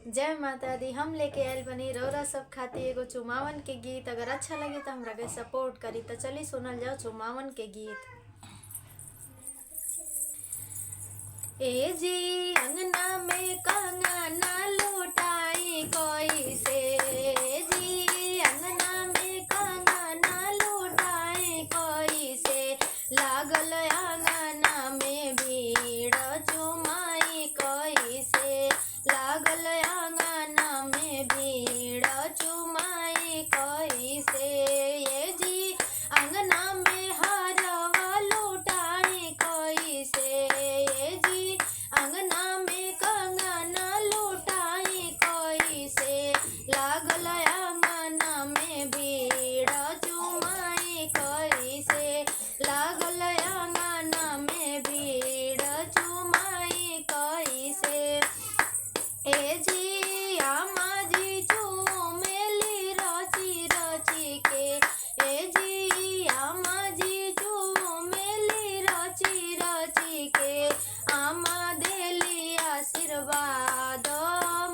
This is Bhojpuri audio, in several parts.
जय माता दी। हम लेके आयल बनी रौरा सब खातिर एगो चुमावन के गीत। अगर अच्छा लगे तो हमरा के सपोर्ट करी। तो चली सुनल जाओ चुमावन के गीत। ए जी अंगना में कंगना लुटाई कोई से, जी अंगना में कंगना लुटाई कोई से, लागल अंगना में भीड़ चुमाई कोई से, लागल अंगना में भीड़ चुमाई कोई से। ये जी अंगना में हरवा लुटाई कोई से, ये जी अंगना में कंगना लुटाई कोई से, लागल अंगना में भीड़ चुमाई कोई से, लागल अंगना में भीड़ चुमाई कोई से। ए जी आमा जी चुमेली रची रची के, ए जी आमा जी चुमेली रची रची के, आमा देली आशीर्वाद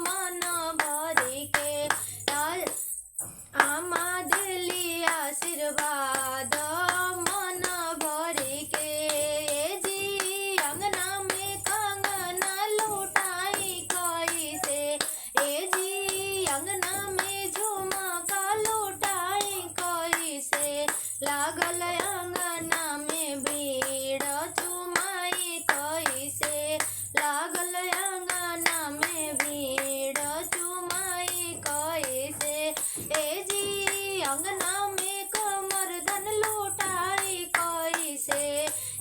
मन भरी के, आमा देली आशीर्वाद मन भरी के। ए जी अंगना में कंगना लुटाई कोई से, ए जी अंगना में झुमका लुटाई कोई से, लागल अंगना में भीड़ चुमाई कोई से, लागल अंगना में भीड़ चुमाई कोई से। ए जी अंगना में कमरधन लुटाई कोई से,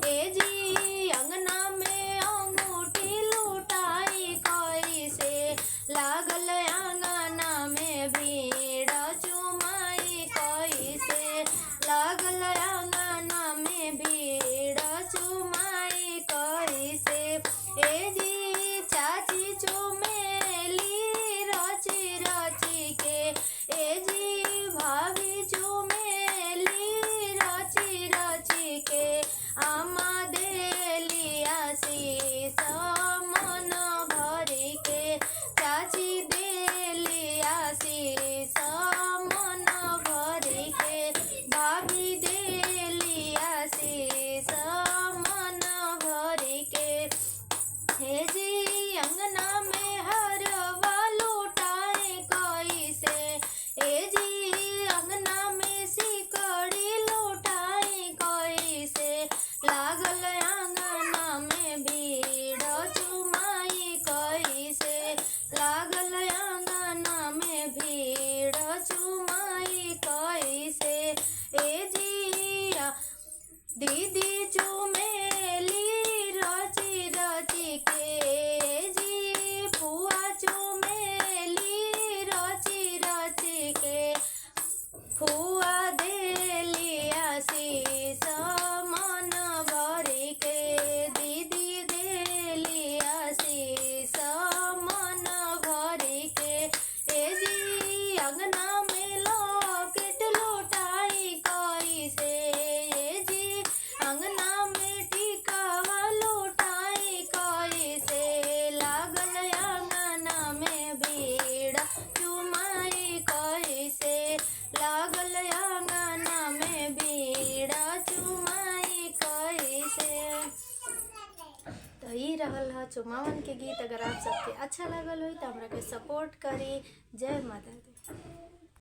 ए जी अंगना में अंगूठी लुटाई कोई से, लागल अंगना में भीड़ चुमाई कोई से, लागल अंगना में भीड़ चुमाई कोई से। ए जी चाची चुमेली रची रची के, ए जी भाभी चुमेली रची रची के, आमा देली आशीष मन भरी के, चाची देली आशीष मन भरी के, भाभी देली आशीष मन भरी के। हे जी अंगना में हरवा लुटाई कोई से, ए जी अंगना में सिकड़ी लुटाई कोई से, लागल अंगना में भीड़ चुमाई कोई से, लागल अंगना में भीड़ चुमाई कोई से। ए जी दीदी चुमेली रची रची के, ए जी फुआ चुमेली रची रची के, फुआ देली आशीष मन भरी के, दीदी देली आशीष मन भरी के। ए जी अंगना में लॉकेट लुटाई कोई से, ए जी अंगना में टिकावा लुटाई कोई से, लागल अंगना में भीड़ चुमाई कोई से, लागल अंगना में भीड़ चुमाई कोई से। तो ई रहल ह चुमावन के गीत। अगर आप सबके अच्छा लगल हो तो हमरा के सपोर्ट करी। जय माता दी।